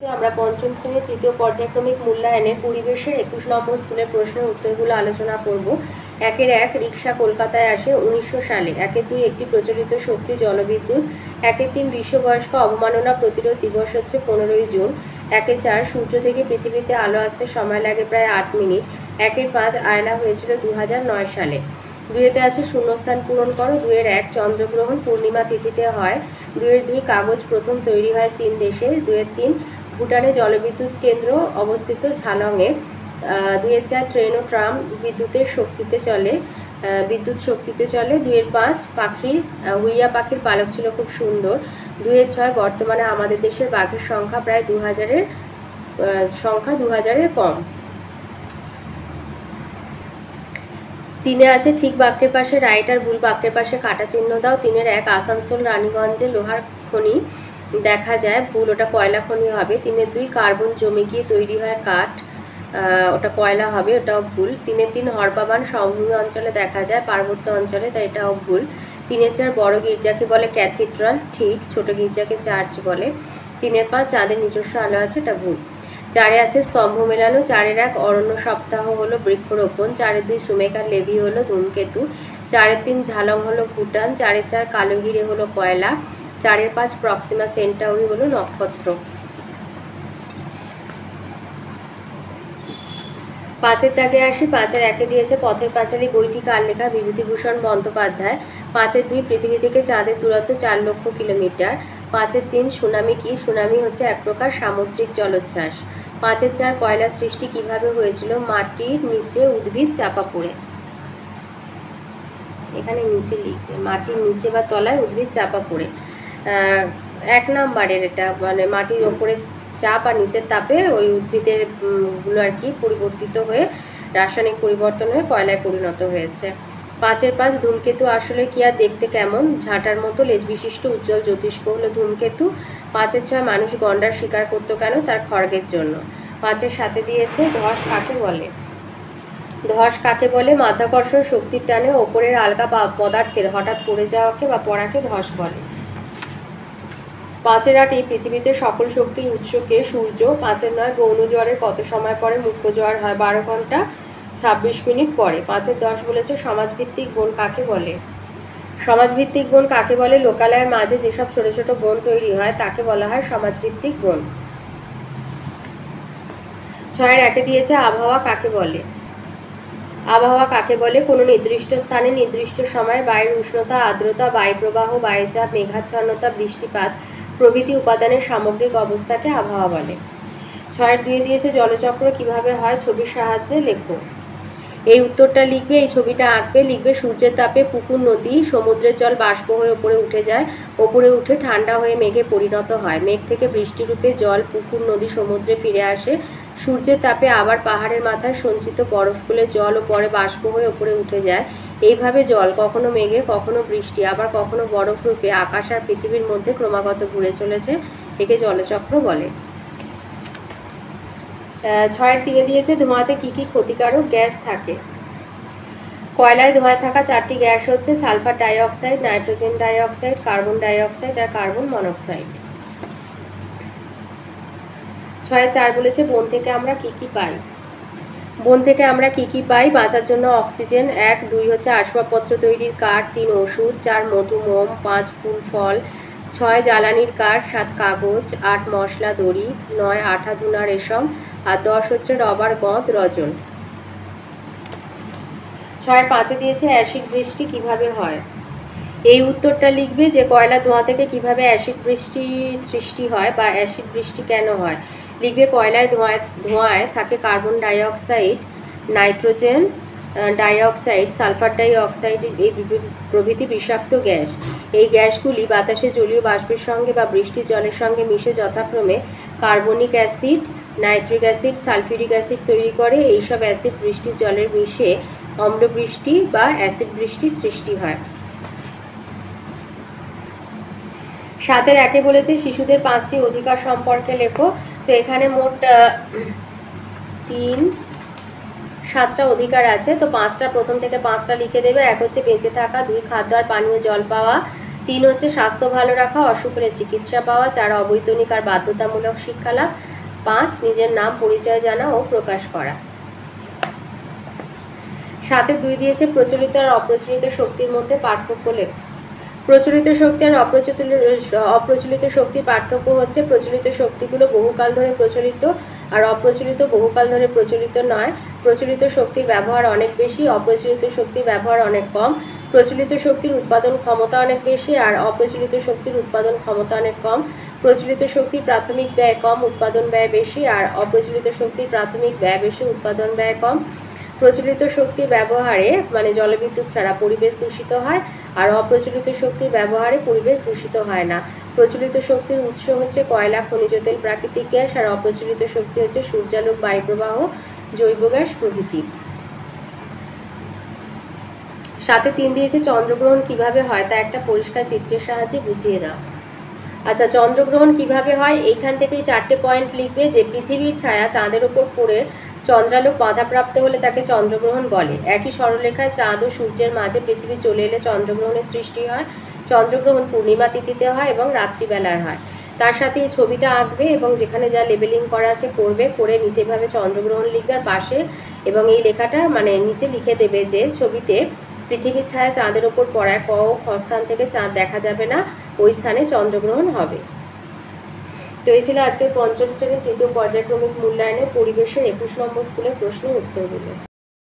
আমরা পঞ্চম শ্রেণীর তৃতীয় পর্যায়ক্রমিক মূল্যায়নের পরিবেশের 21 নম্বর স্কুলের প্রশ্নের উত্তরগুলো আলোচনা করব। 1-1 রিক্সা কলকাতায় আসে 1900 সালে। 1-2 একটি প্রচলিত শক্তি জলবিদ্যুৎ। 1-3 বিশ্ববয়স্ক অবমাননা প্রতিরোধ দিবস হচ্ছে 15ই জুন। 1-4 সূর্য থেকে পৃথিবীতে আলো আসতে সময় লাগে প্রায় 8 মিনিট। 1-5 আয়লা হয়েছিল 2009 সালে। 2-তে আছে শূন্যস্থান পূরণ করো। 2-1 চন্দ্রগ্রহণ পূর্ণিমা তিথিতে হয়। 2-2 কাগজ প্রথম তৈরি হয় চীন দেশে। 2-3 ভুটানে জলবিদ্যুৎ কেন্দ্র অবস্থিত ঝালংয়ে। 2-4 ট্রেন ও ট্রাম বিদ্যুৎ শক্তিতে চলে। 2-5 পাখির হুইয়া পাখির পালক ছিল খুব সুন্দর। 2-6 বর্তমানে আমাদের দেশের বাঘের সংখ্যা প্রায় 2000-এর কম। 3-এ আছে ঠিক বাক্যের পাশে রাইট আর ভুল বাক্যের পাশে কাটা চিহ্ন দাও। 3-1 আসানসোল রানীগঞ্জে লোহার খনি দেখা যায়, ভুল, ওটা কয়লা খনি হবে। 3-2 কার্বন জমে গিয়ে তৈরি হয় কাঠ, ওটা কয়লা হবে, ওটাও ভুল। 3-3 হরপাবান সমভূমি অঞ্চলে দেখা যায়, পার্বত্য অঞ্চলে, তাই এটাও ভুল। 3-4 বড় গির্জাকে বলে ক্যাথিড্রাল, ঠিক, ছোট গির্জাকে চার্চ বলে। 3-5 চাঁদের নিজস্ব আলো আছে, এটা ভুল। 4-এ আছে স্তম্ভ মেলানো। 4-1 অরণ্য সপ্তাহ হলো বৃক্ষরোপণ। 4-2 সুমেকার লেভি হলো ধূমকেতু। 4-3 ঝালং হলো ভুটান। 4-4 কালো হিরে হলো কয়লা। 4-5 প্রক্সিমা সেন্টাউরি হলো নক্ষত্র। 5-এর দাগে আসি। 5-1 দিয়েছে পথের পাঁচালী, বইটি কার লেখা? বিভূতিভূষণ বন্দ্যোপাধ্যায়। 5-2 পৃথিবী থেকে চাঁদের দূরত্ব 4 লক্ষ কিলোমিটার। 5-3 সুনামি কি? সুনামি হচ্ছে এক প্রকার সামুদ্রিক জলোচ্ছ্বাস। 5-4 কয়লা সৃষ্টি কিভাবে হয়েছিল? মাটির নিচে উদ্ভিদ চাপা পড়ে। এখানে নিচে লিখবে, মাটির নিচে বা তলায় উদ্ভিদ চাপা পড়ে। 1 নাম্বারের এটা, মানে মাটির ওপরে চাপ আর নিচের তাপে ওই উদ্ভিদের গুলো আর কি পরিবর্তিত হয়ে রাসায়নিক পরিবর্তন হয়ে কয়লায় পরিণত হয়েছে। 5-5 ধূমকেতু আসলে কি আর দেখতে কেমন? ঝাঁটার মতো লেজ বিশিষ্ট উজ্জ্বল জ্যোতিষ্ক হলো ধূমকেতু। 5-6 মানুষ গন্ডার শিকার করতো কেন? তার খড়গের জন্য। 5-7 দিয়েছে ধস কাকে বলে? ধস কাকে বলে? মাধ্যাকর্ষণ শক্তির টানে ওপরের আলগা পদার্থের হঠাৎ পড়ে যাওয়াকে বা পড়াকে ধস বলে। 5-8 এই পৃথিবীতে সকল শক্তির উৎসকে? সূর্য। 5-9 গৌণ জোয়ারের কত সময় পরে মুখ্য জোয়ার হয়? 12 ঘন্টা 26 মিনিট পরে। 5-10 বলেছে সমাজভিত্তিক বন কাকে বলে? সমাজভিত্তিক বন কাকে বলে? লোকালয়ের মাঝে যেসব ছোট ছোট বন তৈরি হয় তাকে বলা হয় সমাজভিত্তিক বন। 6-1 দিয়েছে আবহাওয়া কাকে বলে? আবহাওয়া কাকে বলে? কোনো নির্দিষ্ট স্থানে নির্দিষ্ট সময়ের বায়ুর উষ্ণতা, আর্দ্রতা, বায়ুপ্রবাহ, বায়ুচাপ, মেঘাচ্ছন্নতা, বৃষ্টিপাত প্রভৃতি উপাদানের সামগ্রিক অবস্থাকে আবহাওয়া বলে। 6-2 দিয়েছে জলচক্র কিভাবে হয়? ছবির সাহায্যে লেখো। এই উত্তরটা লিখবে, এই ছবিটা আঁকবে, লিখবে সূর্যের তাপে পুকুর, নদী, সমুদ্রের জল বাষ্প হয়ে ওপরে উঠে যায়, ওপরে উঠে ঠান্ডা হয়ে মেঘে পরিণত হয়, মেঘ থেকে বৃষ্টিরূপে জল পুকুর, নদী, সমুদ্রে ফিরে আসে, সূর্যের তাপে আবার পাহাড়ের মাথায় সঞ্চিত বরফ গলে জল ও পরে বাষ্প হয়ে ওপরে উঠে যায়। এইভাবে জল কখনো মেঘে, কখনো বৃষ্টি, আবার কখনো বরফ রূপে আকাশ আর পৃথিবীর মধ্যে ক্রমাগত ঘুরে চলেছে, একে জলচক্র বলে। 6-3 দিয়েছে ধোঁয়াতে কি কি ক্ষতিকারক গ্যাস থাকে? কয়লায় ধোঁয়ায় থাকা 4টি গ্যাস হচ্ছে sulphur dioxide, nitrogen dioxide, carbon dioxide আর কার্বন মনোক্সাইড। 6-4 বলেছে বন থেকে আমরা কি কি পাই? বন থেকে আমরা কি কি পাই? বাঁচার জন্য অক্সিজেন। 1-2 হচ্ছে আসবাবপত্র তৈরির কাঠ। 3 ওষুধ। 4 মধু, মোম। 5 ফুল ফল। 6 জ্বালানির কাঠ। 7 কাগজ। 8 মশলা দড়ি। 9 আঠা ধুনা রেশম। আর 10 হচ্ছে রবার গঁদ রজন। 6-5 দিয়েছে অ্যাসিড বৃষ্টি কিভাবে হয়? এই উত্তরটা লিখবে যে কয়লা ধোঁয়া থেকে কিভাবে অ্যাসিড বৃষ্টি সৃষ্টি হয় বা অ্যাসিড বৃষ্টি কেন হয়। লিখবে কয়লায় ধোঁয়ায় থাকে carbon dioxide, nitrogen dioxide, sulphur dioxide এই প্রভৃতি বিষাক্ত গ্যাস। এই গ্যাসগুলি বাতাসে জলীয় বাষ্পের সঙ্গে বা বৃষ্টির জলের সঙ্গে মিশে যথাক্রমে carbonic acid, nitric acid, sulphuric acid তৈরি করে। এইসব অ্যাসিড বৃষ্টির জলের মিশে অম্লবৃষ্টি বা অ্যাসিড বৃষ্টির সৃষ্টি হয়। 7-1 বলেছে শিশুদের 5টি অধিকার সম্পর্কে লেখো। তো এখানে মোট 7টা অধিকার আছে, তো 5টা প্রথম থেকে 5টা লিখে দেবে। 1 হচ্ছে বেঁচে থাকা, 2 খাদ্য আর পানীয় জল পাওয়া, 3 হচ্ছে স্বাস্থ্য ভালো রাখা, অসুখ হলে চিকিৎসা পাওয়া। 4 অবৈতনিক আর বাধ্যতামূলক শিক্ষালাভ। 5 নিজের নাম পরিচয় জানা ও প্রকাশ করা। 7 2 দিয়েছে প্রচলিত আর অপ্রচলিত শক্তির মধ্যে পার্থক্য লেখ। প্রচলিত শক্তি আর অপ্রচলিত শক্তির পার্থক্য হচ্ছে প্রচলিত শক্তিগুলো বহুকাল ধরে প্রচলিত আর অপ্রচলিত বহুকাল ধরে প্রচলিত নয়। প্রচলিত শক্তির ব্যবহার অনেক বেশি, অপ্রচলিত শক্তির ব্যবহার অনেক কম। প্রচলিত শক্তির উৎপাদন ক্ষমতা অনেক বেশি আর অপ্রচলিত শক্তির উৎপাদন ক্ষমতা অনেক কম। প্রচলিত শক্তির প্রাথমিক ব্যয় কম, উৎপাদন ব্যয় বেশি আর অপ্রচলিত শক্তির প্রাথমিক ব্যয় বেশি, উৎপাদন ব্যয় কম। প্রচলিত শক্তির ব্যবহারে মানে জলবিদ্যুৎ ছাড়া পরিবেশ দূষিত হয় আর অপ্রচলিত শক্তির ব্যবহারে পরিবেশ দূষিত হয় না। প্রচলিত শক্তির উৎস হচ্ছে কয়লা, খনিজ তেল, প্রাকৃতিক গ্যাস আর অপ্রচলিত শক্তি হচ্ছে সূর্যালোক, বায়ুপ্রবাহ, জৈব গ্যাস প্রভৃতি। 7 3 দিয়েছে চন্দ্রগ্রহণ কিভাবে হয় তা একটা পরিষ্কার চিত্রের সাহায্যে বুঝিয়ে দাও। আচ্ছা, চন্দ্রগ্রহণ কিভাবে হয় এইখান থেকেই 4টে পয়েন্ট লিখবে। যে পৃথিবীর ছায়া চাঁদের ওপর পড়ে চন্দ্রালোক বাধাপ্রাপ্ত হলে তাকে চন্দ্রগ্রহণ বলে। একই সরলরেখায় চাঁদ ও সূর্যের মাঝে পৃথিবী চলে এলে চন্দ্রগ্রহণের সৃষ্টি হয়। চন্দ্রগ্রহণ পূর্ণিমা তিথিতে হয় এবং রাত্রিবেলায় হয়। তার সাথে এই ছবিটা আঁকবে এবং যেখানে যা লেবেলিং করা আছে করবে, করে নিচে এভাবে চন্দ্রগ্রহণ লিখবে আর পাশে এবং এই লেখাটা মানে নিচে লিখে দেবে যে ছবিতে পৃথিবীর ছায়া চাঁদের ওপর পড়ায় ক ও খ স্থান থেকে চাঁদ দেখা যাবে না, ওই স্থানে চন্দ্রগ্রহণ হবে। তো এই ছিল আজকের পঞ্চম শ্রেণীর তৃতীয় পর্যায়ক্রমিক মূল্যায়নের পরিবেশের 21 নম্বর স্কুলের প্রশ্নের উত্তরগুলো।